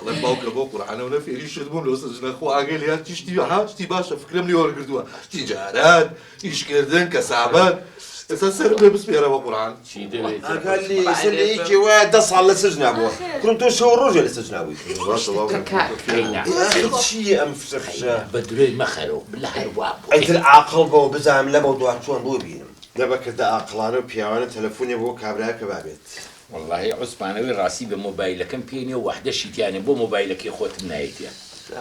بەڵێ باوکە بۆ قورعانەوە فێریشت بووم لە سەجنە خۆ ئاگەلیات شتی باشە فکرم لێ وەرگردووە تیجارەت ئیشکردن کەسابەت ئێستا سەرم لێ بسپێرەوە قورعان چی دەوێت ئەگەلی سەرەیەکی وایە 10 ساڵ لە سەجنا بووە کوڕم تۆ شەو ڕۆژێ لە سەجنا بووی باشە باوکە چییە ئەم فشە بە درێ مەخەرەوە لە هەروە ئەیتر عاقڵ بەوە بزانم لەمە دوار چۆن بۆ بینم دەبەکردە عاقڵانە و پیاوانە تەلەفۆنێ بۆ کابراکە بابێت والله عوسمانەوەی ڕاستی بە مۆبایلەکەم پێنێ و وەحدە شیتیانێ بۆ مۆبایلەکەی خۆتم نایەتە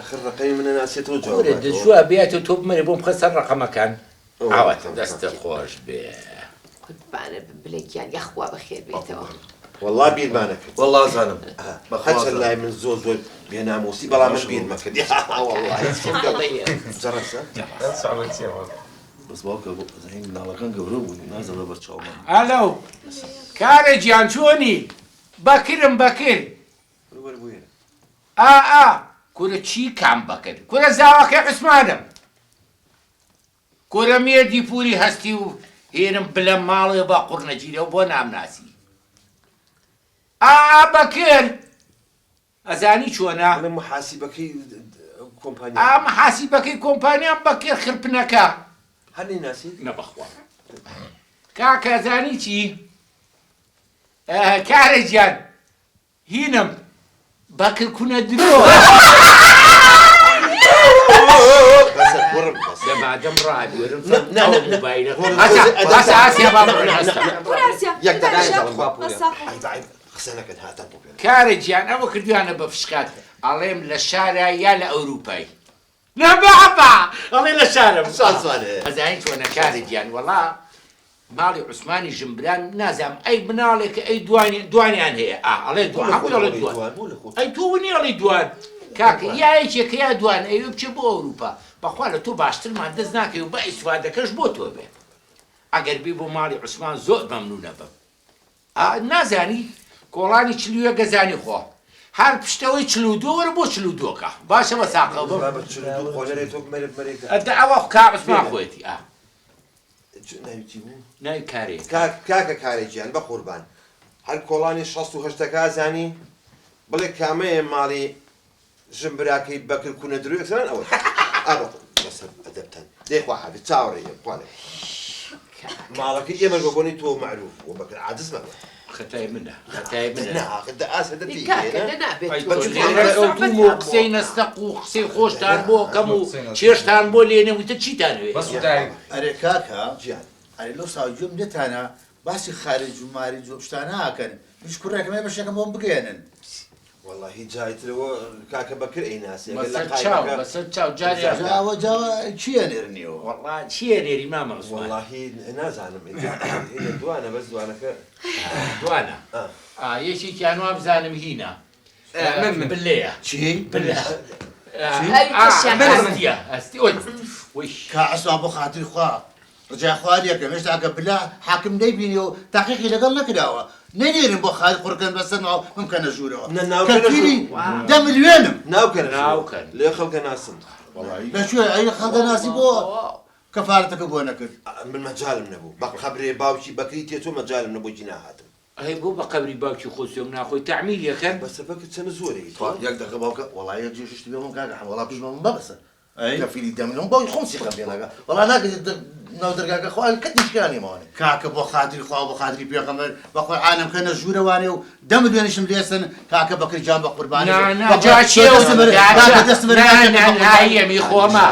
آخر ڕقەی منە ناسێتەوە جواب دەجووە بێتە تۆ بمەرێ بۆم خە سەر ڕقەمەکان ئاواتە دەستە خۆش بێ قوربانە بلێکیان یەخوا بەخێر بێتەوە والله بیرمانە کرد والله زانم هەچەند لای من زۆر بێناموسی بەڵام من بیرمە کرد جەڕەسە بەس باوکە زەهین مناڵەکان گەورە بوون نازەڵە بەرچاومان ئەلۆ کارە گیان چۆنی بەکرم بەکر کورە چی کام بەکرد کورە زاواکە قسمانم کورە مێردی پوری هەستی و هێرم بلە ماڵێ بە قوڕنەگیرەوە بۆ نامناسی بەکر ئەزانی چۆنە محاسیبەکەی کۆمپانیا محاسیبەکەی کۆمپانیان بەکر خرپنەکە هەنی ناسی نەبەخوا کاکە ئەزانی چی کارە گیان هینم بەکر کونە درۆ دەمادەم ڕابێرم کارە گیان ئەوە کردویانە بە فشکات ئەڵێم لە شارە یا لە ئەوروپای نەبابا ئەڵێ لە شارم ئەزانی چۆنە کارە گیان وەڵا ماڵی عوسمانی ژمبران نازام ئەی مناڵێکە ئەی دوانیان هەیە ئەڵێ دوان ئەی تۆ وەنی ئەڵێ دوان کاکە یایەکێکە یا دوان ئەوێ بچێ بۆ ئەوروپا بەخوا لە تۆ باشترمان دەست ناکەی و بە ئیسوادەکەش بۆ تۆ بێت ئەگەر بی بۆ ماڵی عوسمان زۆر مەمنونە بم نازانی کۆڵانی چلووە گەزانی خۆ هەر پشتەوەی چلودۆ وەرە بۆ چلودۆکە باشە بە ساقە ئەوە کا عوسمان خۆیەتی ناوی کارێ کاکە کارێکیان بە قوربان هەر کۆڵانی 16 زانی بڵێ کامەیە ماڵی ژمبراکەی بەکر کوونە درۆیەکسان ئەوە بەسەر ئەدەبتەن دێخوا حەبی چاوەڕێ بڵێ ماڵەکەی ئێمە بۆنی تۆ معروف و بەکر عاجز مەبە خەتای منە خەتای منە قسەی نەستەق و قسەی خۆشتان بۆ کەم و چێشتان بۆ لێنەوتە چیتانوێت ئەرێ کاکە ئەرێ لەو ساوجۆم دێتانە باسی خارج و ماری جۆبشتانە ئاکەن هیچ کوڕێکمە بەشەکەم بۆم بگەێنن والله جایترەوە کاکە بەکر ئەیناسی بەسەر چاو جاوە چیە نێرنیەوە وەڵا چیە نێری مامە واللهی نازانم دوانە بەس دوانەکە دوانە یەکێکیان وا بزانم هینە بلەیە چی؟ کا ئەسوان بۆ خاتری خوا ڕجای خواریەکەم هێشتا ئەگە بلا حاکم نەیبینی و تاقیقی لەگەڵ نەکراوە نەنێرم بۆ خالی قوڕکەن بەسەرەوە بمکەنە ژوورەوە کەفیری 10 ملیۆنم ناوکەن لێ خەڵکە ناسم لەکوێ ئەی خەڵکە ناسی بۆ کەفارەتەکە بۆ نەکرد من مەجالم نەبوو بە قەبرێ باوکی بەکری تێتۆ مەجالم نەبوو جی ناهاتم ئەی بۆ بە قەبری باوکی خۆسیۆم ناخۆی تعمیر یەکەن بەسەر بەکرد چەند زۆری یەک دەقە باوکە وەڵای یەک جێشتی بێمم کاکە وەڵا پژمەم بەبەسە کەفیری 10 ملیۆن بۆی خۆم سیقە بێنەکە وەڵا ناکرد ناو دەرگاکە خۆ کەتیشکانی ماوانێ کاکە بۆ خاتری خوا بۆ خاتری پێغەمبەر بەخۆی عالم کەنە ژوورەوانێ و 10 ملیۆنیشم لێسن کاکە بەکر جان بە قوربانی هەیەمی خۆمە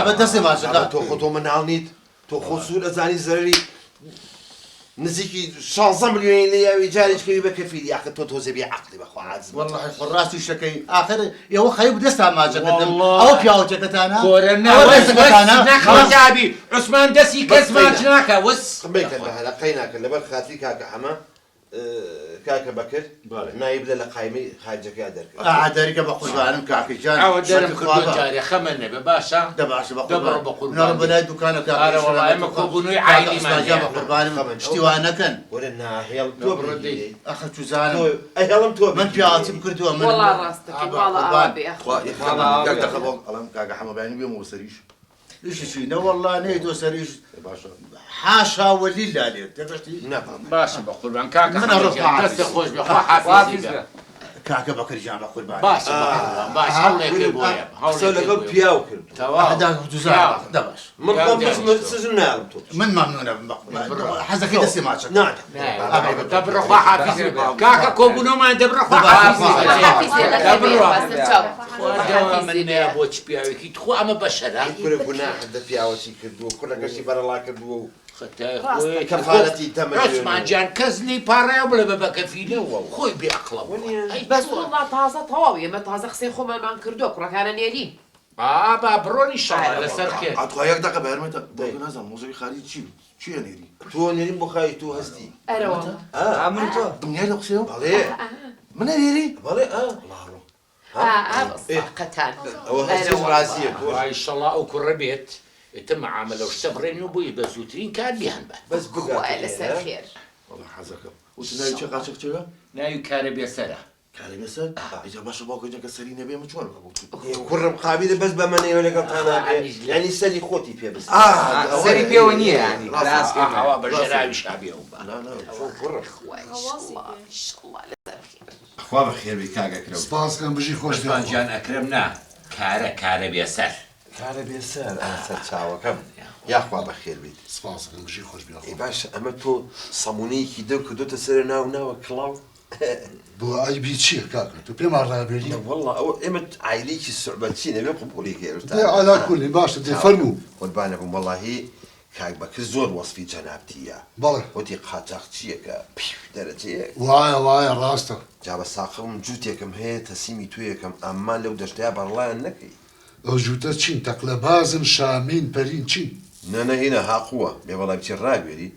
بە دەستێ ماشەکە تۆ خۆ تۆ مناڵ نیت تۆ خۆ سوور ئەزانی زەرری نزیکی 16 ملیۆنی لە یاوی جارێککەوی بە کەفیری یاخە تۆ تۆزەبی عەقلی بەخوا عاجز وەڵڵاهی خۆ ڕاستی شەکەی ئاخر ئێوە خەیب دەستان ماجەکردن ئەوە پیاوەکەتانە نەخۆتابی عوسمان دەستی کەس ماچ ناکە وەس بێکەن بە هەلەقەی ناکەن لەبەر خاتری کاکە حەمە کاکە بەکر نایب لە قایمەی خارجەکە دەرکرد ئادەریکە بە قوربانم کاکە جان ئەوە دەرم کردووە جارێ خەمە نەبێ باشە دەباشە بە دەبڕ بە قوربان بەلای دوکانە ئارە وەڵای ئێمە کۆبوونەوەی عایلیمان بە قوربانم شتیوان نەکەن وەرە ناهێڵ تۆ بڕدەی ئەخە چوزانم ئەهێڵم تۆ من پیاوەتی بکردووە من وەڵا ڕاستەکەی واڵا ئەڵەم کاکە حەمەبانی بێم و سەریش ئیشی نەوەڵڵا نەیدۆ سەریش حاشا وەلیلا لێت دەگەشتی باشە بە قوربان کاکە دەستە خۆش بێ خوا حافیزی بێ کاکە بەکرجان بە قوربان باش باش هەڵێکێ بۆیە قسە لەگەڵ پیاو کرد دەباش من خۆم سزن ناڵم تۆ من مەمنونە حەزەکەی دەستی ماچە دەبڕخوا حافیزی کاکە کۆبوونەوەمان دەبڕخوا منێ بۆ چ پیاوێکی تخۆ ئەمە بەشەرە کورە گوناح دە پیاوەچی کردووە کوڕەکەشی بەرەڵا کردووە و کەفالەتی کەفالەتی تەمە عوسمانجان کەس لی پاڕێ بڵێ بە بەکەفیلەوە خۆی بێعقڵەوە بەس وڵا تازە تەواو ئێمە تازە قسەی خۆمانمان کردو کوڕەکانە نێرین با بڕۆنی شەڵە لەسەر کێ ئەتخوا یەک دەقە بەرمێتە نازانم مۆزەوی خالی چیە نێری تۆ نێرین بۆ خای تۆ هەستی ئەرەوە من تۆ دنیای لە قسەوە بەڵێ منە نێری بەڵێ قەتان ئەوە هەستی ڕازیە وای شەڵا ئەو کوڕە بێت ئێتە مەعاملە و شتە بڕێن و بووی بە زووترین کار بیان بە بەس وای لەسەر خێر حەزەکەم وتناوی چه قاچەق چێوە ناوی کارە بێسەرە کارە بێسەر ئەجا باشە باوکەجەکە سەری نەبێ من چۆن کوڕم قابلە بەس بە منەوە لەگەڵ تانابێ ینی سەری خۆتی پێ بست سەری پێوە نییە ینی ئەوە بەژێراوی شابێەوە بە خوا بە خێربی کاگەکرە سپاسکەم بژی خۆش عوسمانجان ئەکرەم نا کارە بێسەر کارە بێسەر سەر چاوەکەم یاخوا بە خێر بیت سپاسکەم بژی خۆش بێ ئی باش ئەمە تۆ سەمونەیەکی دە کردوتە سەر ناوە کڵاو بۆ ئایبی چییە کاکە تو پێم ڕابێری والله ئەوە ئێمە عیلێکی سوعبەتی نەبێ قبولی دێ ئالا کولی باشە دێ فەرموو قوربانە بووم وەڵاهی کاک بەکر زۆر وەسفی جەنابتیە بەڵێ وتی قاچاق چییەکە دەرەچەیە وایە ڕاستە جا بە ساقم جووتێکم هەیە تەسیمی تویەکەم ئەممان لەو دەشتەیە بەڕڵایان نەکەی ئەو جووتە چین تەقلە بازن شامین پەرین چین نەنەهینە هاقووە بێ بەڵای بچێ ڕاگوێری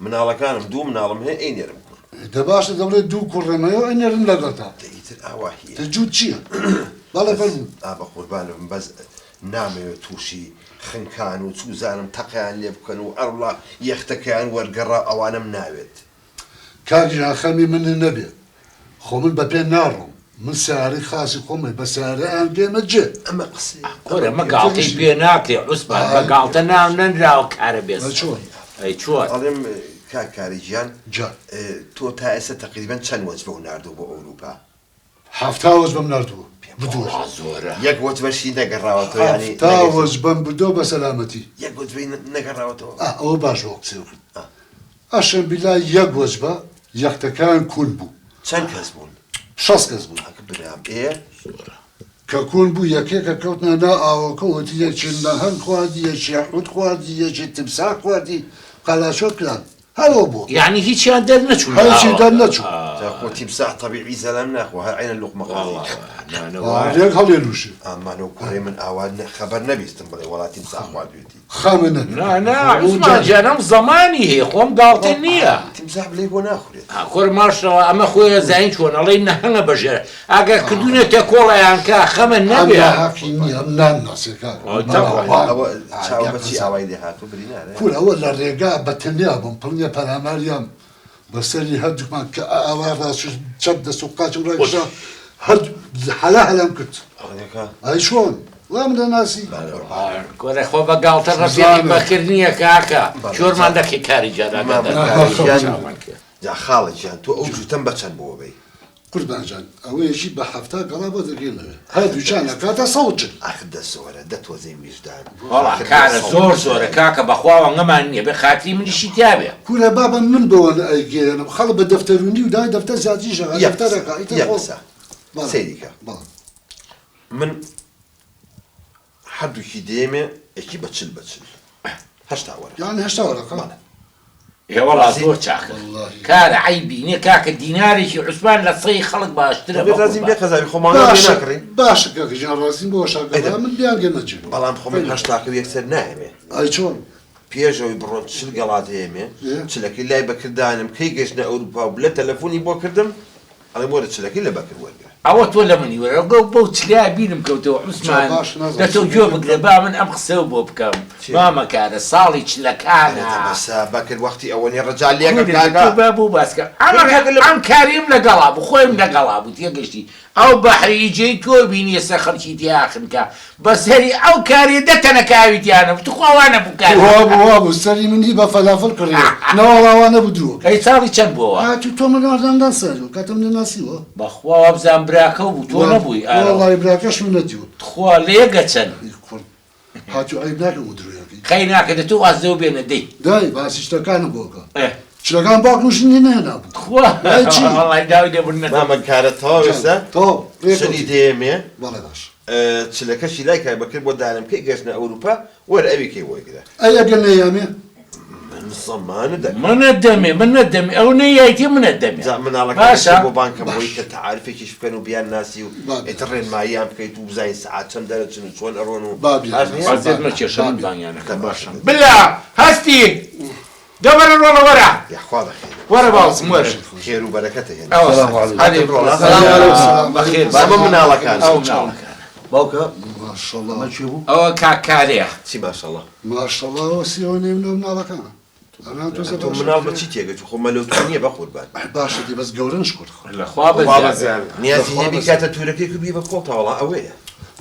مناڵەکانم دوو مناڵم هەیە ئەی نێرم کوڕ دە باشە دەڵێت دوو کوڕێمەوە ئەنێرن لەگەڵتا دەیتر ئاواهیە تە جووت چییە بەڵێ فەرموو بە قوربانم بەس نامەوێت تووشی خنکان و چوزانم تەقیان لێ بکەن و ئەڕڵا یەختەکەیان وەرگەڕا ئەوانم ناوێت کاکیژان خەمی من نەبێ خۆ من بە پێ ناڕۆم من سیارەی خاسی خۆمە بە سیارەیان پێمە جێ ئەمە قسەی کۆرە مە گاڵتەی پێ ناکرێ عوسمان بە گاڵتە ناو نەنراوە کارە بێسەر چۆن ئەی چۆن ئەڵێم کاکاریجیان جان تۆ تا ئێستا تقریبان چەند وەجبە و ناردوو بۆ ئەوروپا هەفتا وەجبەم ناردووە بدووە زۆرە یەک وەجبەشی نەگەڕاوەتەوە ینی هەفتا وەجبەم بدۆ بە سەلامەتی یەک وەجبەی نەگەڕاوەتەوە ئەوە باش وە قسەی کرد ئەشەم بیلای یەک وەجبە یەختەکان کول بوو چەند کەس بوون 6 کەس بوون ئەکە برام ئێ کە کول بوو یەکێکە کەوتنە نا ئاوەکە وتی یەکی نەهەن خواردی یەکی حوت خواردی یەکی تمساح خواردی قەلاشۆ کران هەوە بوو یعنی هیچیان دەرنەچوو هەرچی دەرنەچوو خۆ تیمساح طبیعی زەلام ناخوە هەر عینە لوقمە قاڵی لێک هەڵێنوشێ ئەمانە و کوڕێ من ئاوا خەبەر نەبیستم بڵێ وڵاتی تیمساح خواردوێتی خەمە عوسمانجانم زەمانی هەیە خۆم گاڵتە نییە تیمساح بڵێ بۆ ناخورێت کۆر ماشەوە ئەمە خۆی زین چۆن ئەڵێ نەهەنگە بەژێر ئەگەر کردوونێتە کۆڵەیان کە خەمە نەبێ حەقی نییە ئەم نان ناسێکار ئەوە چاو بەچی ئاوای لێ هاتوو برینارە کور ئەوە لە ڕێگا بەتەنیا بم پڵنیە پەراماریام بەسەری هەردووکمان کە ئاوا ڕاست چەپ دەست و قاچم ڕێگەشە هەر حەلا هەلام کرد ئەی چۆن وام دەناسی کۆرە خۆ بە گاڵتە ڕەبێتی بەکردنیە کاکە چۆرمان دەکەی کاری جاران جا خاڵێکیان تۆ ئەو جوتەم بەچەند بۆ بێ قوربانجان ئەوەیەشی بە هەفتا گەڵا بۆ دەگەێنەوێ هەردووچانە کاتە سەوجن ئاخ دە سۆرە دەتۆزەی ویژدان وەڵا کارە زۆر زۆرە کاکە بەخواوە ئەمەمان نییە بە خاتری منیشی تیاوێ کورە بابە من بەوە ئەیگەێنم خەڵ بە دەفتەرونی و دای دەفتەر زیادی ژەغا دەفتەرەکە سەیریکە من هەردووکی دێمێ ئەکی بەچل هەشتا وەرە یان هەشتا وەرەکە هێوەڵا زۆر چاکە کارە عیبی نییە کاکە دینارێکی عوسمان لە سەی خەڵک باشترە ڕازیم بێ قەزاوی خۆمان ناکڕی باشە کاکەژیان ڕاستیم بۆ شاگەڵا من بیان گەمەجێ بەڵام خۆمن هەشتاکە یەکسەر نایەمێ ئەی چۆن پێشەوەی بڕۆن چل گەڵات هەیەمێ چلەکەی لای بەکردانم کەی گەشتە ئەوروپا و لە تەلەفۆنی بۆ کردم ئەڵێ وەرە چلەکەی لە بەکرد وەرگرە ئەوە تۆ لە منی وەرە بۆ چلیا بینم کەوتەوە عوسمان دەتۆ گوێ بگرێ با من ئەم قسە بۆ بکەم مامە کارە ساڵی چلەکانە بەکرد وەختی ئەوەنی ڕەجال لێگە بوو باسکە ئەم کاریم لەگەڵا بوو خۆیم لەگەڵا بوو تێگەشتی ئەو بەحری جێی تۆ بینی ئێستا خەڵکی دیاخنکە بەسەری ئەو کارێ دەتەنەکاویتیانە توخواوانە بووکار وابوو سەری منی بە فەلافل کڕێ ناوەڵاوانە بدووە ئەی ساڵی چەند بووە هاتوو تۆ مەگەڕداندا سەر کاتم نەناسیوە بەخوا وابزان براکە بوو تۆ نەبووی وەڵی براکەش من نەدیوە خوا لێگە چەند هاتوو ئەیب ناکەم و درویەکەی خەی ناکەدە تو وازدەو بێنە دەی دای باسی شتەکانم بۆکە شتەکان باکنوشنی نێنابوو خواڵی داوی دەبوون مامەکارە تەواوێستا تۆ شنی دێمێ بەڵێ باش چلەکەشی لای کای بەکرد بۆ دانم کەی گەشتە ئەوروپا وەرە ئەوی کەی وەرگرە ئەی ئەگەر نەیامێ من زەمانە دەکەم منە دەمێ ئەو نەیەتی منە دەمێ مناڵەکە بۆ بانکەم بۆی کە تعاریفێکیش بکەن و بیان ناسی و ئێتە ڕێنماییان بکەیت و بزانین سعات چەند دەرەچن و چۆن ئەڕۆن و بابێمە کێشەم بانیانەکە باشم بلا هەستی دەبەرە ڕۆڵە وەرە یاخوا بەخێر وەرە باوسم وەرە خێر و بەرەکەتە هێن بەخێر ئەمە مناڵەکان باوکە ماشەڵڵا ئەمە چێ بوو ئەوە کاکارەیە چی ماشەڵڵا ماشەڵڵا سیەوە نێم مناڵەکان ئەنان تۆ تۆ مناڵ بەچی تێگەچ خۆ مەلەوتۆ نییە بە قوربان باشە دی بەس گەورنش کورد لەخوا بەزیان نیازی هەبی کاتە تورەکەی بی بە خۆتەوەڵا ئەوەیە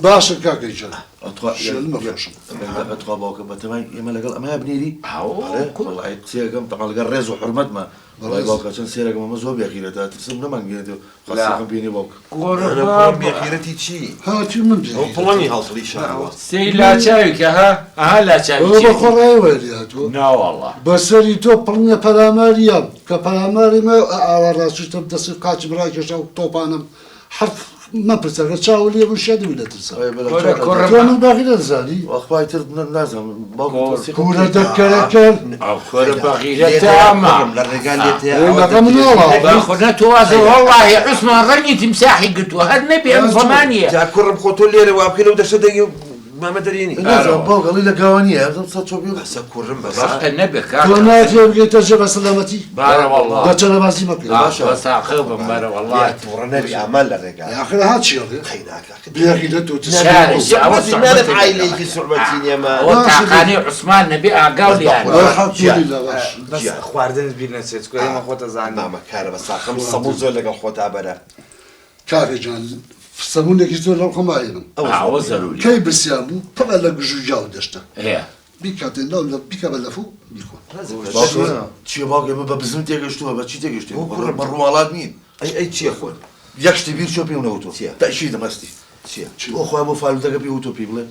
باشە کاکەی جان شێل مەفرۆشم ئەتوا باوکە بەتەمای ئێمە لەگەڵ ئەمە بنێری وڵی قسێگەم تەقالگە ڕێز و حرمەتمە وڵی باوکە چەند سێرەکەم ئەمە زۆر بێخیرەتە ترسم نەمانگێنێت خەسەکەم بینی باوکە بێخیرەتی چی هاتیو من ئەو پڵەنی هەڵسڵی شاوە سەی لاچاویکە ها لاچاوی بە خۆڕای وەری هاتووە ناوەڵڵا بەسەری تۆ پڕنە پەلاماریە کە پەلاماریمە ئاوەڕاستشتم دەستی قاچ بڕاکێشە و تۆپانم حرف مەپرسەکە چاو لێ بوو شەدی و لەترسە تۆ من باقی دەزانی وەخوای تر نازانم باوکە کوورە دەکەرەکەر خۆرە بەغیرەتەمە لە ڕێگان لێتێ ڕێگەکە مناڵە خۆنە تۆ وازە وەڵڵاهی عوسمان ڕەنگی تیمساحی گرتووە هەر نەبێ ئەم زەمانیە جا کوڕم خۆ تۆ لێرە وا بکەین و دەشە دەگی مامە دەرێنی باوکەڵی لە گاوانیە سە چۆبی بەسە کوڕم بەس نەبێ تۆ ناتێ بگەیتە جێ بە سەلامەتی بارە وەڵڵا دەچەنە باسی مەکە بەساقە بم بارە وەڵڵا تووڕە نەبی ئامان لە ڕێگان آخر هات چیڵێ خەیناکە بیاخیدە تۆ نادەم عیلێکی سوعبەتی نیەمە ئەوە تاقانی عوسمان نەبێ ئاگاو لیان خواردنت بیر نەچێت ئێمە خۆتە زانام مامەکارە بە ساقم سەبوو زۆر لەگەڵ خۆتا بەرە کاکە جان سەمونێکی زۆر لەو خۆماێنم ئەوە زەروری کەی برسیان بوو پڕە لە گژوجاو دەشتە هەیە بیکاتێن لەو لە بیکە بە لەفوو بیخۆ چیە باوکە ئێمە بە بزم تێگەشتووە بە چی تێگەشتی بە ڕواڵات نین ئەی چییە خۆن یەک شتی بیر چۆ پێونەوتۆ تەشی دەمەستی چییە ئەو خۆیان بۆ فالودەکە پێ وتۆ پێ بڵێ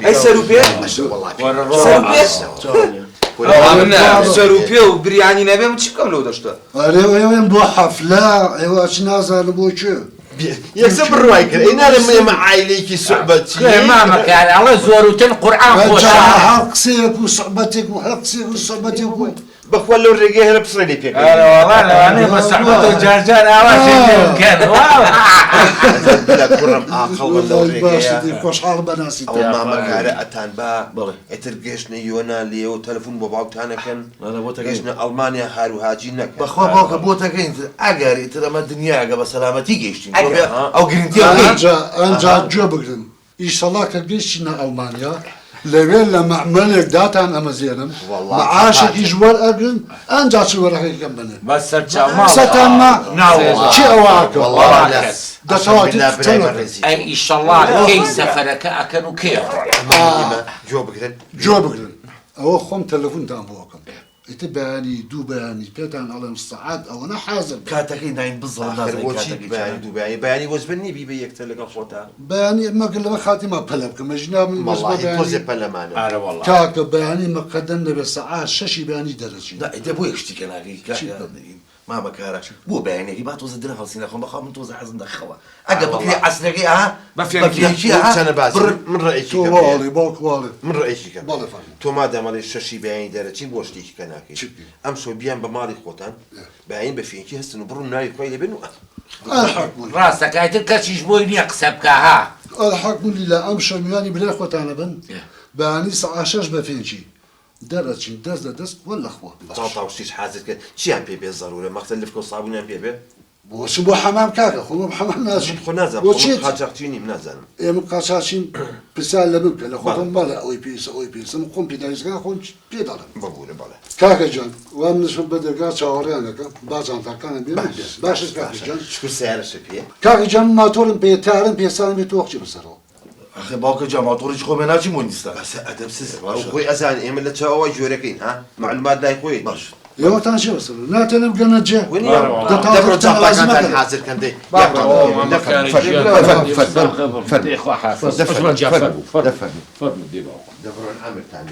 ئەی سەر و پێ سەر و پێ و بریانی نەبێ من چی بکەم لەو دەشتە ئەرێ ئێوەم بۆ حەفلا ئێوە چ نازانم بۆ کوێ یەکسە بڕوای کرد ئەی نادەم ئێمە عیلێکی سوعبەتی مامەکار ئەڵە زۆرتن قورئان خۆشە هەر قسەیەک و سەحبەتێک و هەر قسێک و سەحبەتێک و بەخوا لەو ڕێگەی هەرە پسڕێنی پێ وەڵا لەوانەیە بە سەحبەت و جارجار ئاواشێک بکەن لە کوڕم ئاقڵ بە لەو ڕێگەیە خۆشحاڵ بەناسی ئەو مامەکارە ئەتان بە ئێتر گەشتنە یۆنا لێ و تەلەفۆن بۆ باوکتانەکەن گەشتنە ئەڵمانیا هاروهاجی نەکەن بەخوا باوکە بۆ تەکەین ئەگەر ئیتر ئەمە دنیاگە بە سەلامەتی گەیشتین ئەو گرنگی ئەنجا گوێ بگرن ئیشەڵا کە گەیشتینە ئەڵمانیا لەوێ لە مەعمەلێک داتان ئەمەزێنم معاشێکی ژوەر ئەگرن ئەنجا چ وەرەقەکەم بنێن بە سەرچاو سەتانما چی ئەوواکە ئەی ئیشەڵا کەی سەفەرەکە ئەکەن و کێ جۆ بگرن جۆ بگرن ئەوە خۆم تەلەفۆنتان بۆکەم ئیتر بەیانی دوو بەیانی پێتان ئەڵێم سەعات ئەوەنە حازم کاتەکەی ناین بزڵ بەیانی وەزبنی بی بە یەکتر لەگەڵ خۆتا بەیانی مەگەر لەوە خاتیما پەلە بکەم ژنابم تۆزێ پەلەمانە کاکە بەیانی مەقەدەن لەبێ سەعات شەشی بەیانی دەرەچین دە بۆ یەکشتی کەناگەی مامەکارە بۆ بەیانێکی با تۆزە درە هەڵسی نەخۆم بەخوا من تۆزە حەزم دەخەوە ئەگە بکری عەسرەکەی من ڕێکی باڵی من ڕێکیکە تۆ مادەمەڵی شەشی بەیانی دەرەچین بۆ شتێکی کە ناکەیت ئەم شۆ بیان بە ماڵی خۆتان بەین بە فێنکی هەستن و بڕون ناوی خۆی لەبێن و ڕاستەکایتر کەچیش بۆی نییە قسە بکە ها الحەکم لله ئەم شەمیانی برای خۆتانە بن بەیانی سەعات شەش بە فێنکی دەرەچین دەست لە دەست وە لەخۆ تاوشتیش حازت کرد چیان پێ بێ زەرورە مەختەلف کە سابوونیان پێ بێ بۆچی بۆ حەمام کاکە خۆمە حەمام ناچین خۆ نازانم بۆچیت قاچاقچینیم نازانم ئێمە قاچاچین پرسیار لە من بکە لە خۆتم بەڵێ ئەوەی پێویستە ئەوەی پێویستە من خۆم پێداویستەکان خۆم پێ دەڵێم بەبوورە بەڵێ کاکە جان وام نسبت بە دەرگا چاوەڕیان دەکەم با جانتاکانم بێ باشە کاکە جان شکر سیارەشە پێ کاکە جان ماتۆرم پێتارم پێسانم بێت تۆقچی بەسەرەوە ئەخێ باوکە جاماتۆڕی خۆمە ناچی مۆنیستا بەسە ئەدەبسز خۆی ئەزان ئێمە لە چاوەوە جۆرەکەین ها معلومات لای خۆی باش ئێوەتان چێ بەسەر ناتەنم گەنە جێ دەبڕۆ جاپاکانتان حازرکەندەی دەبڕۆن ئەمرتان